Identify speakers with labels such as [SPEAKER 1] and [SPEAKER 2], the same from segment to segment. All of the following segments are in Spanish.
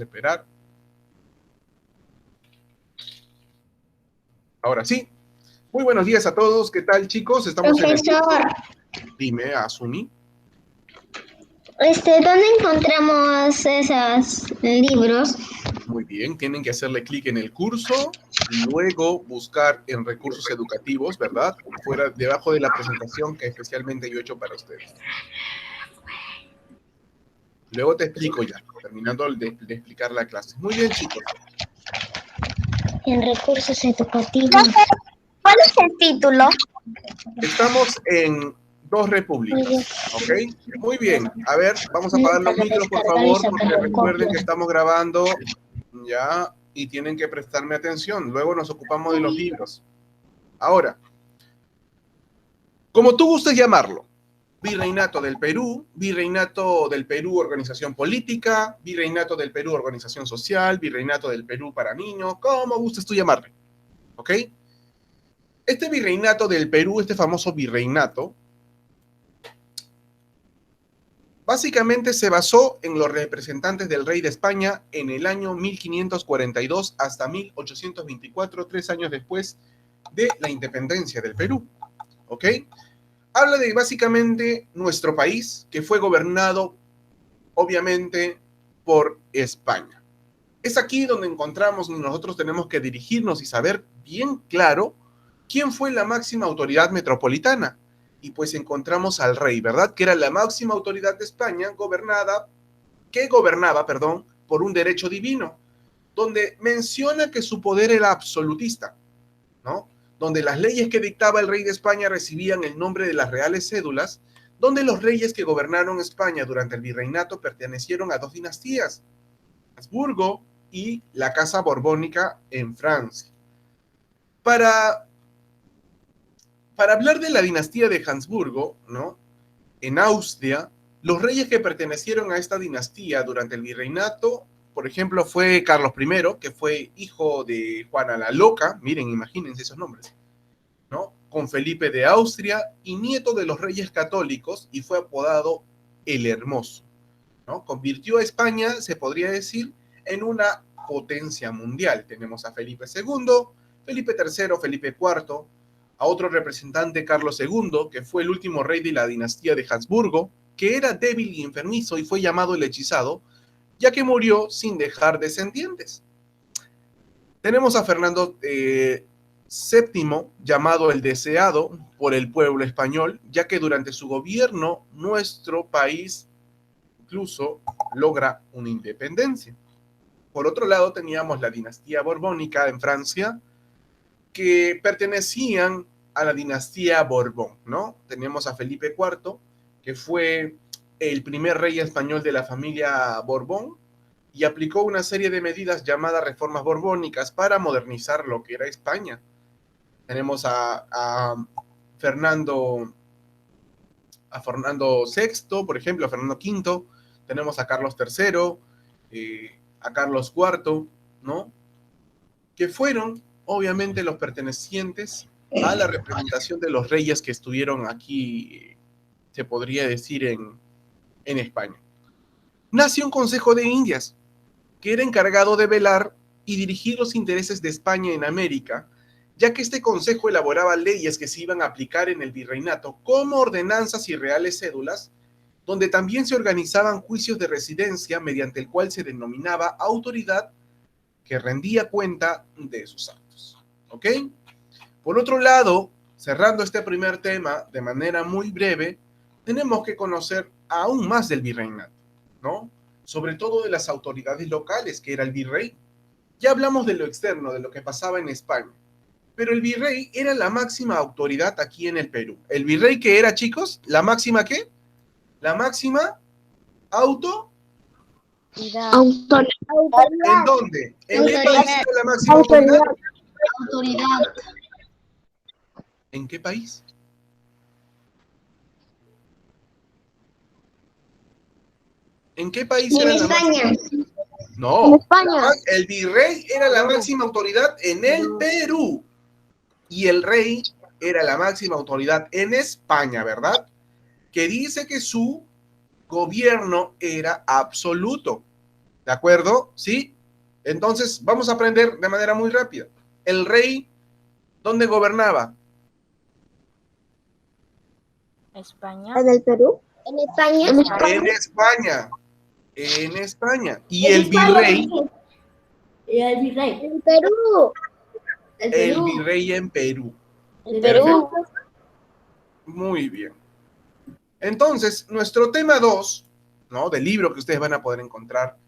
[SPEAKER 1] Esperar. Ahora sí. Muy buenos días a todos. ¿Qué tal, chicos? Estamos
[SPEAKER 2] Profesor,
[SPEAKER 1] Dime, Asumi.
[SPEAKER 2] ¿Dónde encontramos esos libros?
[SPEAKER 1] Muy bien, tienen que hacerle clic en el curso, luego buscar en recursos educativos, ¿verdad? Fuera, debajo de la presentación que especialmente yo he hecho para ustedes. Luego te explico ya, terminando de explicar la clase. Muy bien, chicos.
[SPEAKER 2] En recursos educativos.
[SPEAKER 3] ¿Cuál es el título?
[SPEAKER 1] Estamos en Dos Repúblicas, ¿ok? Muy bien. A ver, vamos a apagar los micros, por favor, porque recuerden que estamos grabando, ya, y tienen que prestarme atención. Luego nos ocupamos de los libros. Ahora, como tú gustes llamarlo, Virreinato del Perú, organización política, Virreinato del Perú, organización social, Virreinato del Perú para niños, como gustes tú llamarle, ¿ok? Este Virreinato del Perú, este famoso virreinato, básicamente se basó en los representantes del rey de España en el año 1542 hasta 1824, 3 años después de la independencia del Perú, ¿ok? Habla de básicamente nuestro país, que fue gobernado obviamente por España. Es aquí donde encontramos, nosotros tenemos que dirigirnos y saber bien claro quién fue la máxima autoridad metropolitana. Y pues encontramos al rey, ¿verdad? Que era la máxima autoridad de España, que gobernaba, por un derecho divino, donde menciona que su poder era absolutista, ¿no? Donde las leyes que dictaba el rey de España recibían el nombre de las reales cédulas, donde los reyes que gobernaron España durante el virreinato pertenecieron a dos dinastías, Habsburgo y la Casa Borbónica en Francia. Para hablar de la dinastía de Habsburgo, ¿no? En Austria, los reyes que pertenecieron a esta dinastía durante el virreinato, por ejemplo, fue Carlos I, que fue hijo de Juana la Loca, miren, imagínense esos nombres, ¿no? Con Felipe de Austria y nieto de los reyes católicos, y fue apodado el Hermoso, ¿no? Convirtió a España, se podría decir, en una potencia mundial. Tenemos a Felipe II, Felipe III, Felipe IV, a otro representante, Carlos II, que fue el último rey de la dinastía de Habsburgo, que era débil y enfermizo y fue llamado el hechizado, ya que murió sin dejar descendientes. Tenemos a Fernando VII, llamado el deseado por el pueblo español, ya que durante su gobierno nuestro país incluso logra una independencia. Por otro lado, teníamos la dinastía borbónica en Francia, que pertenecían a la dinastía Borbón, ¿no? Teníamos a Felipe IV, que fue el primer rey español de la familia Borbón, y aplicó una serie de medidas llamadas reformas borbónicas para modernizar lo que era España. Tenemos a Fernando VI, por ejemplo, a Fernando V, tenemos a Carlos III, a Carlos IV, ¿no? Que fueron, obviamente, los pertenecientes a la representación de los reyes que estuvieron aquí, se podría decir, en España. Nació un Consejo de Indias, que era encargado de velar y dirigir los intereses de España en América, ya que este consejo elaboraba leyes que se iban a aplicar en el virreinato como ordenanzas y reales cédulas, donde también se organizaban juicios de residencia mediante el cual se denominaba autoridad que rendía cuenta de sus actos. ¿Ok? Por otro lado, cerrando este primer tema de manera muy breve, tenemos que conocer aún más del virreinato, ¿no? Sobre todo de las autoridades locales, que era el virrey. Ya hablamos de lo externo, de lo que pasaba en España, pero el virrey era la máxima autoridad aquí en el Perú. ¿El virrey qué era, chicos? ¿La máxima qué? La máxima auto...
[SPEAKER 3] Autoridad.
[SPEAKER 1] ¿En dónde? ¿En qué país era la máxima autoridad?
[SPEAKER 2] Autoridad.
[SPEAKER 1] ¿En qué país? ¿En qué país
[SPEAKER 2] En
[SPEAKER 1] era la
[SPEAKER 2] España.
[SPEAKER 1] máxima?
[SPEAKER 3] En
[SPEAKER 1] No,
[SPEAKER 3] España.
[SPEAKER 1] el virrey era la máxima autoridad en el Perú y el rey era la máxima autoridad en España, ¿verdad? Que dice que su gobierno era absoluto. ¿De acuerdo? ¿Sí? Entonces, vamos a aprender de manera muy rápida. El rey, ¿dónde gobernaba?
[SPEAKER 3] España. ¿En el Perú? En España.
[SPEAKER 1] En España. En España. Y el virrey,
[SPEAKER 3] Y el virrey. En Perú.
[SPEAKER 1] el virrey en Perú.
[SPEAKER 3] El
[SPEAKER 1] Perfecto. Muy bien. Entonces, nuestro tema 2, ¿no? Del libro que ustedes van a poder encontrar,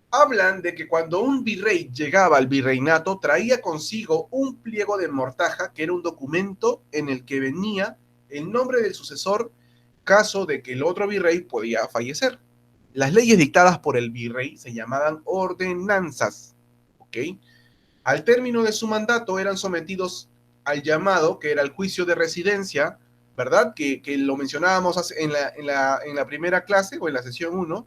[SPEAKER 1] hablan de que cuando un virrey llegaba al virreinato, traía consigo un pliego de mortaja, que era un documento en el que venía el nombre del sucesor, caso de que el otro virrey podía fallecer. Las leyes dictadas por el virrey se llamaban ordenanzas, ¿ok? Al término de su mandato eran sometidos al llamado, que era el juicio de residencia, ¿verdad? Que lo mencionábamos en la primera clase o en la sesión 1,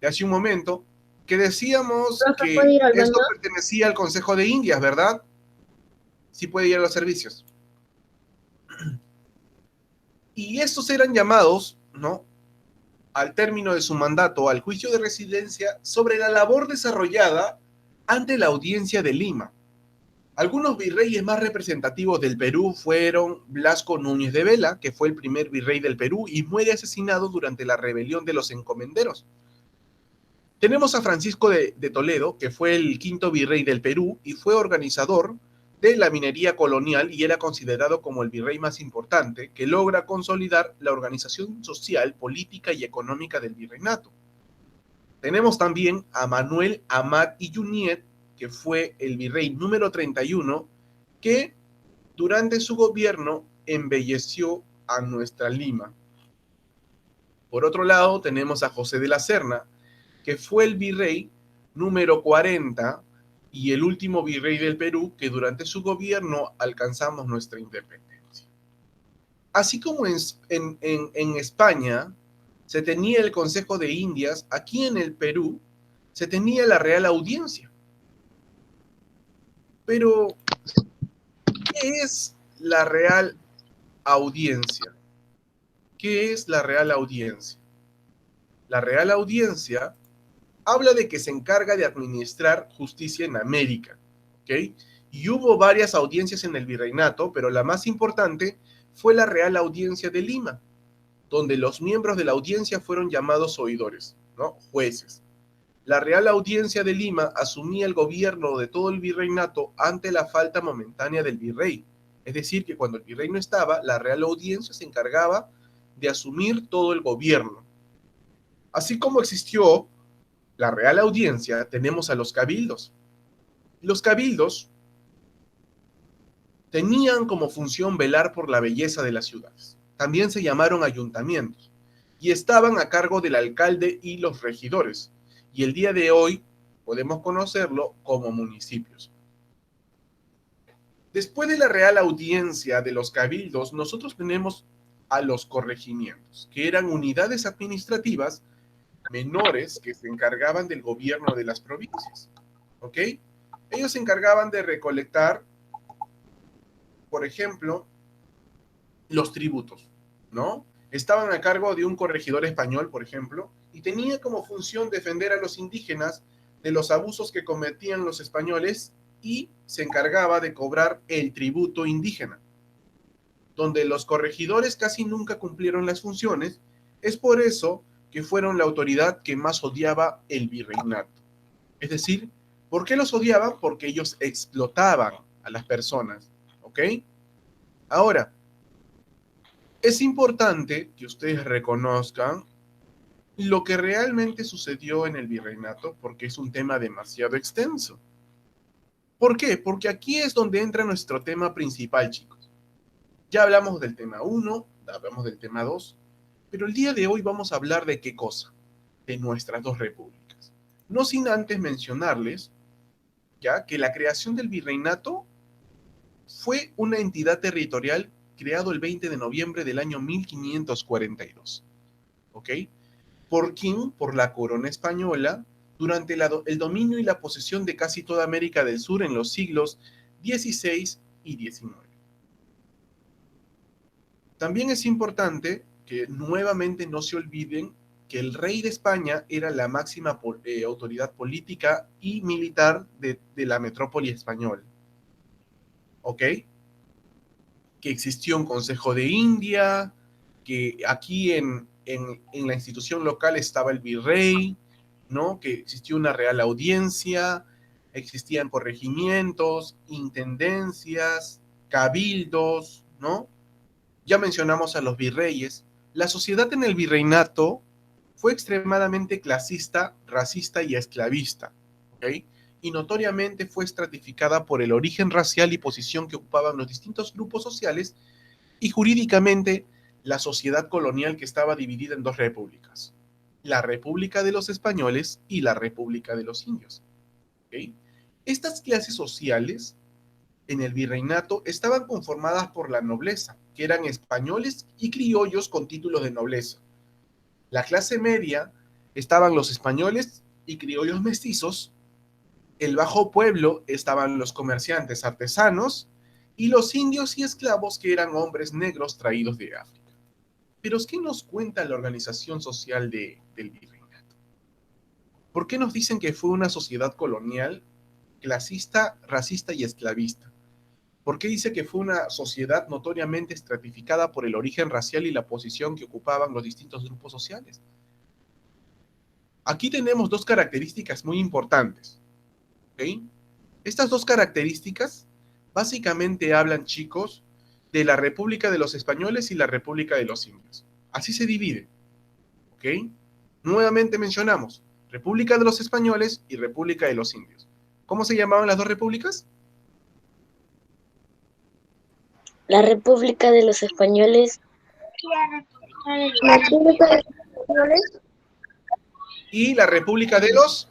[SPEAKER 1] de hace un momento, que decíamos que esto pertenecía al Consejo de Indias, ¿verdad? Sí puede ir a los servicios. Y estos eran llamados, ¿no? Al término de su mandato, al juicio de residencia sobre la labor desarrollada ante la audiencia de Lima. Algunos virreyes más representativos del Perú fueron Blasco Núñez de Vela, que fue el primer virrey del Perú y muere asesinado durante la rebelión de los encomenderos. Tenemos a Francisco de Toledo, que fue el quinto virrey del Perú y fue organizador de la minería colonial y era considerado como el virrey más importante que logra consolidar la organización social, política y económica del virreinato. Tenemos también a Manuel Amat y Junyent, que fue el virrey número 31, que durante su gobierno embelleció a nuestra Lima. Por otro lado, tenemos a José de la Serna, que fue el virrey número 40 y el último virrey del Perú, que durante su gobierno alcanzamos nuestra independencia. Así como en España se tenía el Consejo de Indias, aquí en el Perú se tenía la Real Audiencia. Pero, ¿qué es la Real Audiencia? ¿Qué es la Real Audiencia? La Real Audiencia habla de que se encarga de administrar justicia en América, ¿ok? Y hubo varias audiencias en el virreinato, pero la más importante fue la Real Audiencia de Lima, donde los miembros de la audiencia fueron llamados oidores, ¿no? Jueces. La Real Audiencia de Lima asumía el gobierno de todo el virreinato ante la falta momentánea del virrey. Es decir, que cuando el virrey no estaba, la Real Audiencia se encargaba de asumir todo el gobierno. Así como existió la Real Audiencia, tenemos a los cabildos. Los cabildos tenían como función velar por la belleza de las ciudades. También se llamaron ayuntamientos y estaban a cargo del alcalde y los regidores. Y el día de hoy podemos conocerlo como municipios. Después de la Real Audiencia de los cabildos, nosotros tenemos a los corregimientos, que eran unidades administrativas menores que se encargaban del gobierno de las provincias, ¿ok? Ellos se encargaban de recolectar, por ejemplo, los tributos, ¿no? Estaban a cargo de un corregidor español, por ejemplo, y tenía como función defender a los indígenas de los abusos que cometían los españoles y se encargaba de cobrar el tributo indígena. Donde los corregidores casi nunca cumplieron las funciones, es por eso que fueron la autoridad que más odiaba el virreinato. Es decir, ¿por qué los odiaban? Porque ellos explotaban a las personas, ¿ok? Ahora, es importante que ustedes reconozcan lo que realmente sucedió en el virreinato, porque es un tema demasiado extenso. ¿Por qué? Porque aquí es donde entra nuestro tema principal, chicos. Ya hablamos del tema 1, hablamos del tema 2, pero el día de hoy vamos a hablar de qué cosa, de nuestras dos repúblicas. No sin antes mencionarles ya que la creación del virreinato fue una entidad territorial creado el 20 de noviembre del año 1542. ¿Ok? ¿Por quién? Por la corona española durante el dominio y la posesión de casi toda América del Sur en los siglos XVI y XIX. También es importante que nuevamente no se olviden que el rey de España era la máxima autoridad política y militar de la metrópoli española. ¿Ok? Que existió un Consejo de India, que aquí en la institución local estaba el virrey, ¿no? Que existió una real audiencia, existían corregimientos, intendencias, cabildos, ¿no? Ya mencionamos a los virreyes. La sociedad en el virreinato fue extremadamente clasista, racista y esclavista, ¿ok? Y notoriamente fue estratificada por el origen racial y posición que ocupaban los distintos grupos sociales, y jurídicamente la sociedad colonial, que estaba dividida en dos repúblicas: la República de los Españoles y la República de los Indios, ¿ok? Estas clases sociales en el virreinato estaban conformadas por la nobleza, que eran españoles y criollos con títulos de nobleza. La clase media estaban los españoles y criollos mestizos. El bajo pueblo estaban los comerciantes artesanos y los indios y esclavos, que eran hombres negros traídos de África. Pero ¿qué nos cuenta la organización social del virreinato? ¿Por qué nos dicen que fue una sociedad colonial, clasista, racista y esclavista? ¿Por qué dice que fue una sociedad notoriamente estratificada por el origen racial y la posición que ocupaban los distintos grupos sociales? Aquí tenemos dos características muy importantes, ¿ok? Estas dos características básicamente hablan, chicos, de la República de los Españoles y la República de los Indios. Así se divide, ¿ok? Nuevamente mencionamos República de los Españoles y República de los Indios. ¿Cómo se llamaban las dos repúblicas?
[SPEAKER 3] La República de los Españoles.
[SPEAKER 2] La República de los Españoles.
[SPEAKER 1] Y la República de los...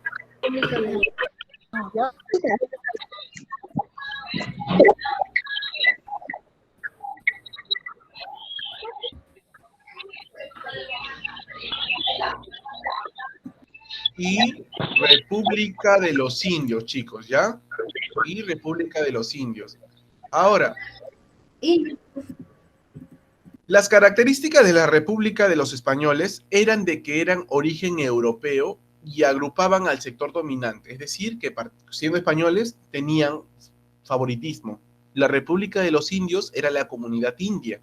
[SPEAKER 1] Y República de los Indios, chicos, ¿ya? Y República de los Indios. Ahora, las características de la República de los Españoles eran de que eran origen europeo y agrupaban al sector dominante, es decir, que siendo españoles tenían favoritismo. La República de los Indios era la comunidad india,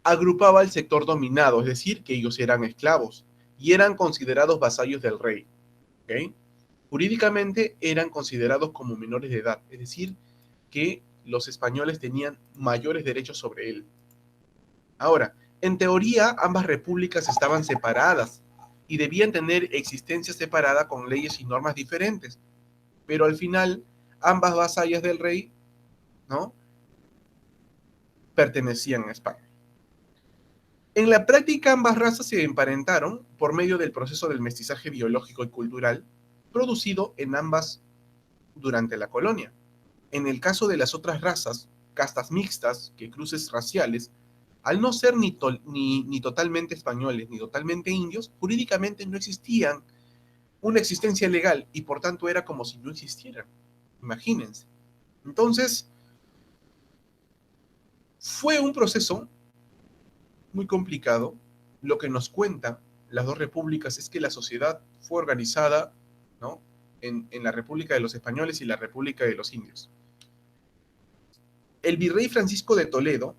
[SPEAKER 1] agrupaba al sector dominado, es decir, que ellos eran esclavos y eran considerados vasallos del rey, ¿ok? Jurídicamente eran considerados como menores de edad, es decir, que los españoles tenían mayores derechos sobre él. Ahora, en teoría, ambas repúblicas estaban separadas y debían tener existencia separada con leyes y normas diferentes, pero al final, ambas vasallas del rey, ¿no?, pertenecían a España. En la práctica, ambas razas se emparentaron por medio del proceso del mestizaje biológico y cultural producido en ambas durante la colonia. En el caso de las otras razas, castas mixtas, que cruces raciales, al no ser ni totalmente españoles ni totalmente indios, jurídicamente no existían una existencia legal y por tanto era como si no existieran. Imagínense. Entonces, fue un proceso muy complicado. Lo que nos cuenta las dos repúblicas es que la sociedad fue organizada, ¿no?, en la República de los Españoles y la República de los Indios. El virrey Francisco de Toledo,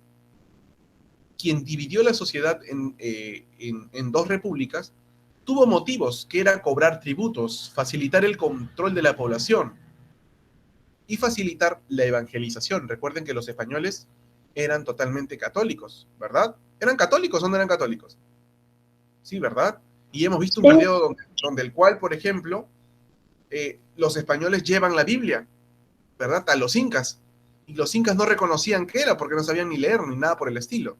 [SPEAKER 1] quien dividió la sociedad en dos repúblicas, tuvo motivos, que era cobrar tributos, facilitar el control de la población y facilitar la evangelización. Recuerden que los españoles eran totalmente católicos, ¿verdad? ¿Eran católicos o no eran católicos? Sí, ¿verdad? Y hemos visto un video donde el cual, por ejemplo, los españoles llevan la Biblia, ¿verdad?, a los incas, y los incas no reconocían qué era porque no sabían ni leer ni nada por el estilo.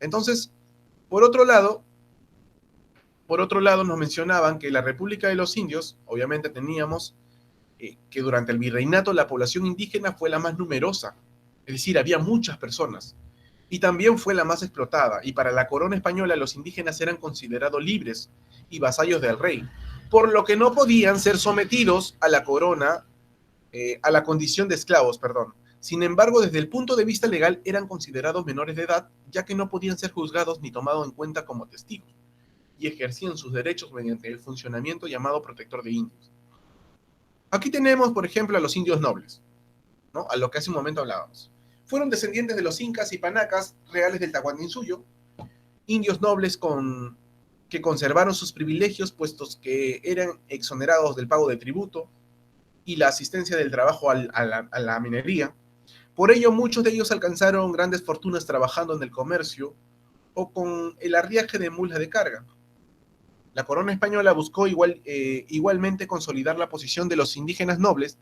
[SPEAKER 1] Entonces, por otro lado, nos mencionaban que la República de los Indios, obviamente teníamos que durante el virreinato la población indígena fue la más numerosa, es decir, había muchas personas, y también fue la más explotada, y para la corona española los indígenas eran considerados libres y vasallos del rey, por lo que no podían ser sometidos a la corona, a la condición de esclavos, perdón. Sin embargo, desde el punto de vista legal eran considerados menores de edad, ya que no podían ser juzgados ni tomados en cuenta como testigos. y ejercían sus derechos mediante el funcionamiento llamado protector de indios. Aquí tenemos, por ejemplo, a los indios nobles, ¿no? A lo que hace un momento hablábamos. Fueron descendientes de los incas y panacas reales del Tahuantinsuyo, indios nobles que conservaron sus privilegios, puestos que eran exonerados del pago de tributo y la asistencia del trabajo a la minería. Por ello, muchos de ellos alcanzaron grandes fortunas trabajando en el comercio o con el arriaje de mulas de carga. La corona española buscó igualmente consolidar la posición de los indígenas nobles,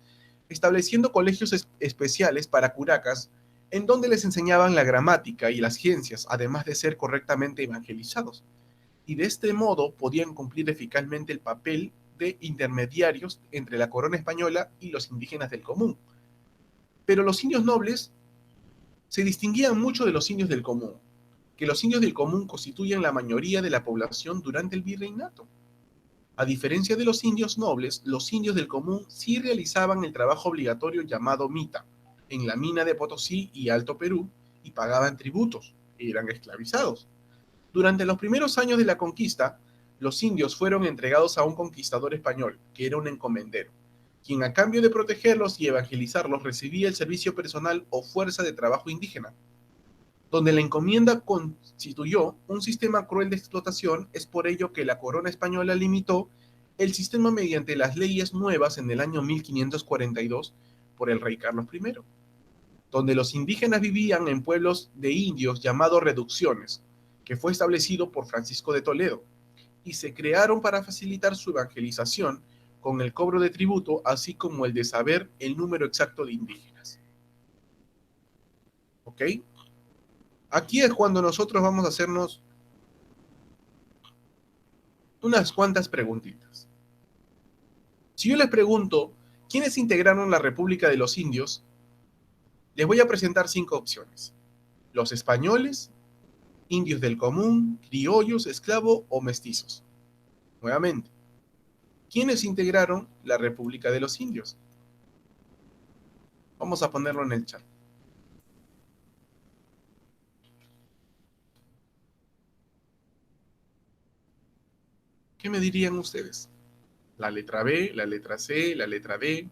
[SPEAKER 1] estableciendo colegios especiales para curacas, en donde les enseñaban la gramática y las ciencias, además de ser correctamente evangelizados. Y de este modo podían cumplir eficazmente el papel de intermediarios entre la corona española y los indígenas del común. Pero los indios nobles se distinguían mucho de los indios del común, que los indios del común constituyen la mayoría de la población durante el virreinato. A diferencia de los indios nobles, los indios del común sí realizaban el trabajo obligatorio llamado mita, en la mina de Potosí y Alto Perú, y pagaban tributos, e eran esclavizados. Durante los primeros años de la conquista, los indios fueron entregados a un conquistador español, que era un encomendero, quien a cambio de protegerlos y evangelizarlos recibía el servicio personal o fuerza de trabajo indígena. Donde la encomienda constituyó un sistema cruel de explotación, es por ello que la corona española limitó el sistema mediante las leyes nuevas en el año 1542 por el rey Carlos I, donde los indígenas vivían en pueblos de indios llamados reducciones, que fue establecido por Francisco de Toledo, y se crearon para facilitar su evangelización con el cobro de tributo, así como el de saber el número exacto de indígenas. ¿Ok? Aquí es cuando nosotros vamos a hacernos unas cuantas preguntitas. Si yo les pregunto, ¿quiénes integraron la República de los Indios? Les voy a presentar 5 opciones. Los españoles, indios del común, criollos, esclavos o mestizos. Nuevamente, ¿quiénes integraron la República de los Indios? Vamos a ponerlo en el chat. ¿Qué me dirían ustedes? La letra B, la letra C, la letra D.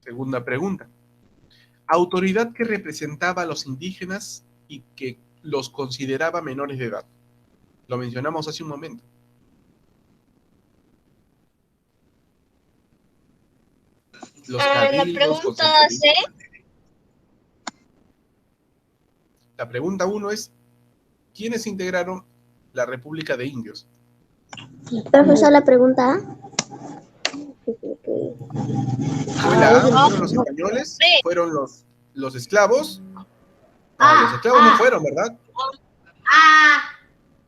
[SPEAKER 1] Segunda pregunta. Autoridad que representaba a los indígenas y que los consideraba menores de edad. Lo mencionamos hace un momento. Los cabildos,
[SPEAKER 2] la pregunta C.
[SPEAKER 1] La pregunta 1 es, ¿quiénes integraron la República de Indios?
[SPEAKER 2] Profesor, la pregunta A.
[SPEAKER 1] ¿Fue la A? ¿Fueron los españoles? ¿Fueron los esclavos? Ah, los esclavos no fueron, ¿verdad?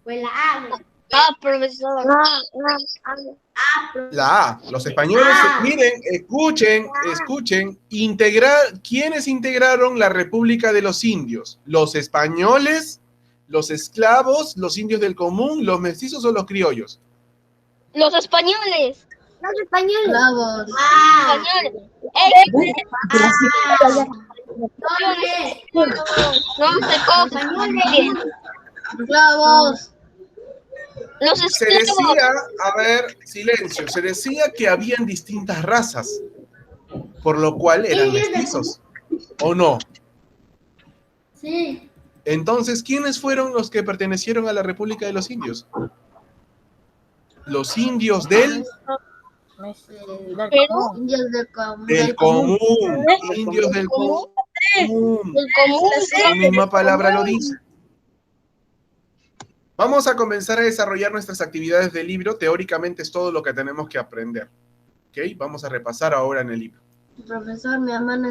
[SPEAKER 2] Fue la A. Profesor.
[SPEAKER 1] La A. Los españoles, miren, escuchen. ¿Quiénes integraron la República de los Indios? ¿Los españoles, los esclavos, los indios del común, los mestizos o los criollos?
[SPEAKER 3] Los españoles.
[SPEAKER 2] Los españoles.
[SPEAKER 1] Se decía, a ver, silencio, se decía que habían distintas razas, por lo cual eran mestizos, ¿o no?
[SPEAKER 2] Sí.
[SPEAKER 1] Entonces, ¿quiénes fueron los que pertenecieron a la República de los Indios? Los indios del común. Indios del común. Su misma palabra lo dice. Vamos a comenzar a desarrollar nuestras actividades del libro. Teóricamente es todo lo que tenemos que aprender. ¿Ok? Vamos a repasar ahora en el libro.
[SPEAKER 2] Profesor, mi hermana